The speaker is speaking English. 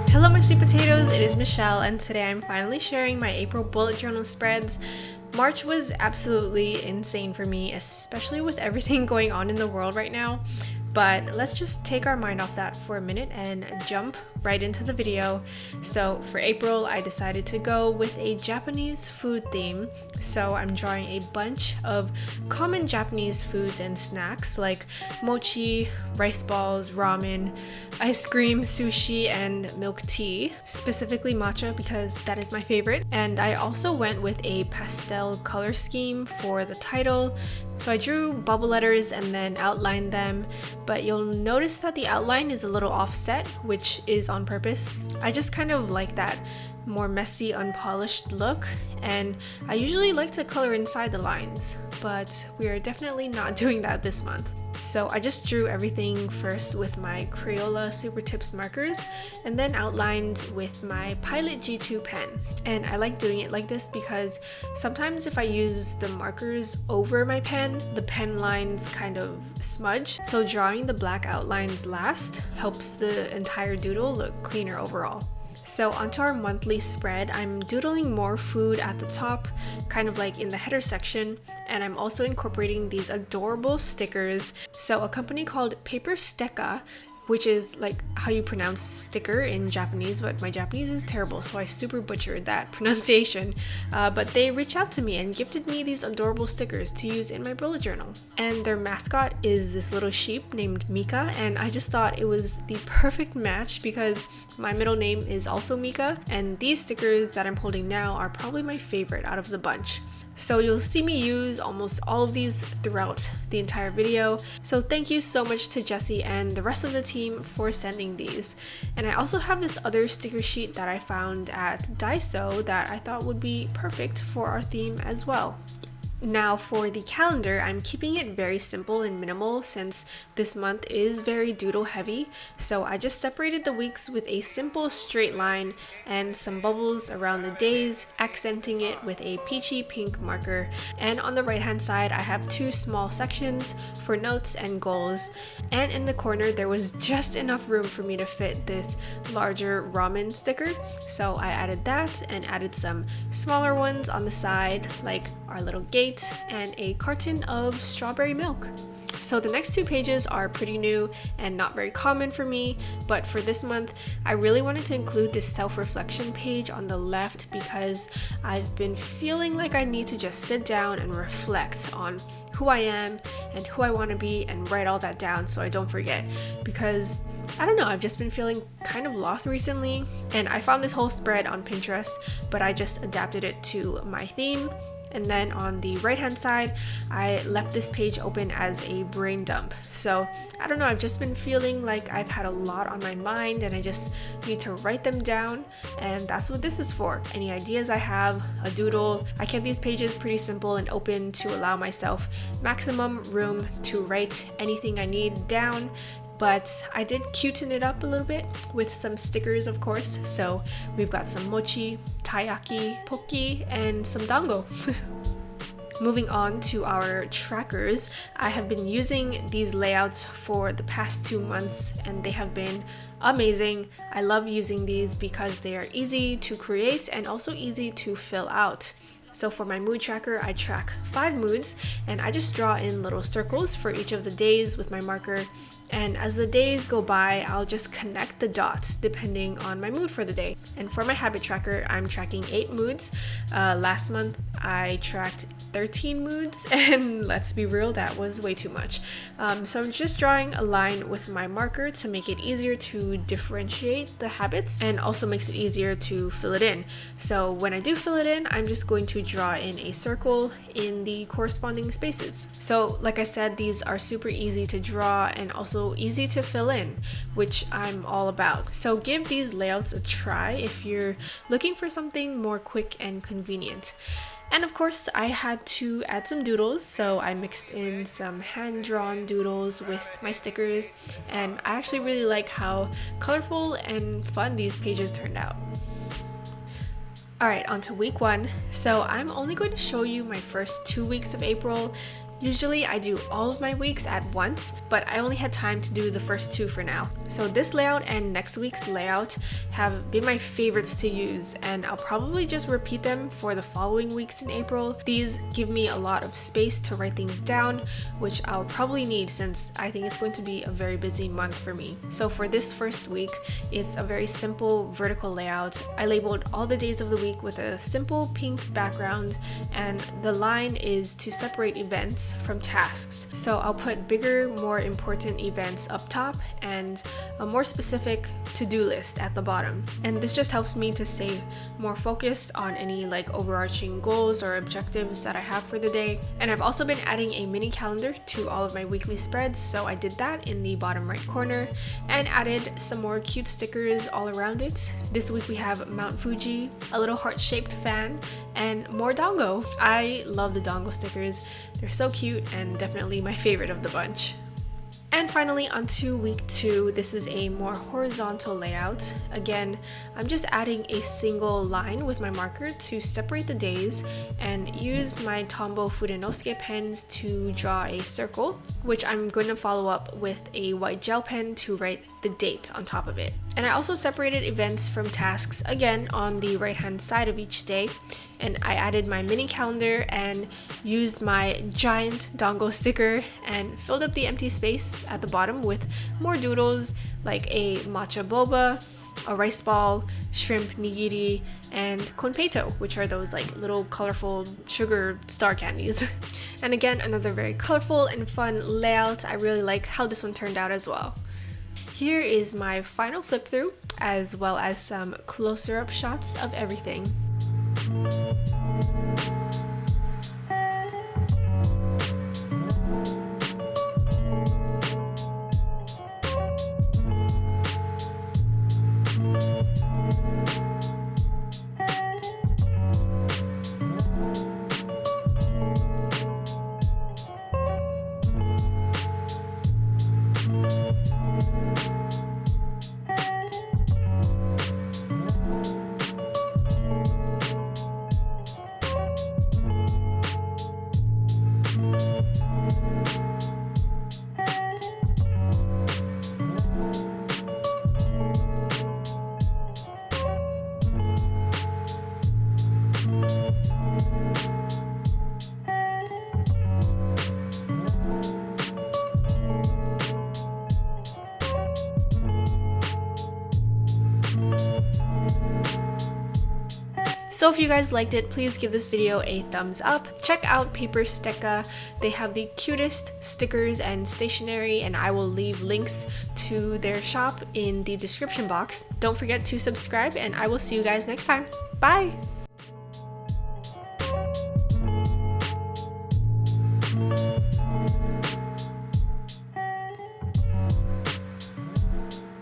Hello my sweet potatoes, it is Michelle and today I'm finally sharing my April bullet journal spreads. March was absolutely insane for me, especially with everything going on in the world right now. But let's just take our mind off that for a minute and jump right into the video. So for April, I decided to go with a Japanese food theme. So I'm drawing a bunch of common Japanese foods and snacks like mochi, rice balls, ramen, ice cream, sushi, and milk tea. Specifically matcha because that is my favorite. And I also went with a pastel color scheme for the title. So I drew bubble letters and then outlined them, but you'll notice that the outline is a little offset, which is on purpose. I just kind of like that more messy, unpolished look, and I usually like to color inside the lines, but we are definitely not doing that this month. So I just drew everything first with my Crayola Super Tips markers and then outlined with my Pilot G2 pen. And I like doing it like this because sometimes if I use the markers over my pen, the pen lines kind of smudge. So drawing the black outlines last helps the entire doodle look cleaner overall. So onto our monthly spread, I'm doodling more food at the top, kind of like in the header section, and I'm also incorporating these adorable stickers. So a company called Sutekka, which is like how you pronounce sticker in Japanese, but my Japanese is terrible, so I super butchered that pronunciation. But they reached out to me and gifted me these adorable stickers to use in my bullet journal. And their mascot is this little sheep named Mika, and I just thought it was the perfect match because my middle name is also Mika, and these stickers that I'm holding now are probably my favorite out of the bunch. So you'll see me use almost all of these throughout the entire video. So thank you so much to Jessie and the rest of the team for sending these. And I also have this other sticker sheet that I found at Daiso that I thought would be perfect for our theme as well. Now for the calendar, I'm keeping it very simple and minimal since this month is very doodle heavy. So I just separated the weeks with a simple straight line and some bubbles around the days, accenting it with a peachy pink marker. And on the right hand side, I have two small sections for notes and goals. And in the corner, there was just enough room for me to fit this larger ramen sticker. So I added that and added some smaller ones on the side, like our little gate and a carton of strawberry milk. So the next two pages are pretty new and not very common for me, but for this month, I really wanted to include this self-reflection page on the left because I've been feeling like I need to just sit down and reflect on who I am and who I want to be and write all that down so I don't forget, because I don't know, I've just been feeling kind of lost recently, and I found this whole spread on Pinterest, but I just adapted it to my theme. And then on the right hand side, I left this page open as a brain dump. So I don't know, I've just been feeling like I've had a lot on my mind and I just need to write them down, and that's what this is for. Any ideas I have, a doodle. I kept these pages pretty simple and open to allow myself maximum room to write anything I need down. But I did cuten it up a little bit with some stickers, of course. So we've got some mochi, taiyaki, poki, and some dango. Moving on to our trackers, I have been using these layouts for the past 2 months and they have been amazing. I love using these because they are easy to create and also easy to fill out. So for my mood tracker, I track 5 moods and I just draw in little circles for each of the days with my marker. And as the days go by, I'll just connect the dots depending on my mood for the day. And for my habit tracker, I'm tracking 8 moods. Last month, I tracked 13 moods, and let's be real, that was way too much. So I'm just drawing a line with my marker to make it easier to differentiate the habits and also makes it easier to fill it in. So when I do fill it in, I'm just going to draw in a circle in the corresponding spaces. So like I said, these are super easy to draw and also easy to fill in, which I'm all about. So give these layouts a try if you're looking for something more quick and convenient. And of course, I had to add some doodles, so I mixed in some hand-drawn doodles with my stickers, and I actually really like how colorful and fun these pages turned out. Alright, on to week 1. So I'm only going to show you my first 2 weeks of April. Usually I do all of my weeks at once, but I only had time to do the first 2 for now. So this layout and next week's layout have been my favorites to use, and I'll probably just repeat them for the following weeks in April. These give me a lot of space to write things down, which I'll probably need since I think it's going to be a very busy month for me. So for this first week, it's a very simple vertical layout. I labeled all the days of the week with a simple pink background, and the line is to separate events from tasks. So I'll put bigger, more important events up top and a more specific to-do list at the bottom. And this just helps me to stay more focused on any like overarching goals or objectives that I have for the day. And I've also been adding a mini calendar to all of my weekly spreads, so I did that in the bottom right corner and added some more cute stickers all around it. This week we have Mount Fuji, a little heart-shaped fan, and more dongo. I love the dongo stickers. They're so cute and definitely my favorite of the bunch. And finally, onto week 2, this is a more horizontal layout. Again, I'm just adding a single line with my marker to separate the days and used my Tombow Fudenosuke pens to draw a circle, which I'm going to follow up with a white gel pen to write the date on top of it. And I also separated events from tasks again on the right hand side of each day, and I added my mini calendar and used my giant dongo sticker and filled up the empty space at the bottom with more doodles like a matcha boba, a rice ball, shrimp nigiri, and konpeito, which are those like little colorful sugar star candies. And again, another very colorful and fun layout. I really like how this one turned out as well. Here is my final flip through, as well as some closer up shots of everything. So if you guys liked it, please give this video a thumbs up. Check out Paper Sutekka. They have the cutest stickers and stationery, and I will leave links to their shop in the description box. Don't forget to subscribe, and I will see you guys next time. Bye!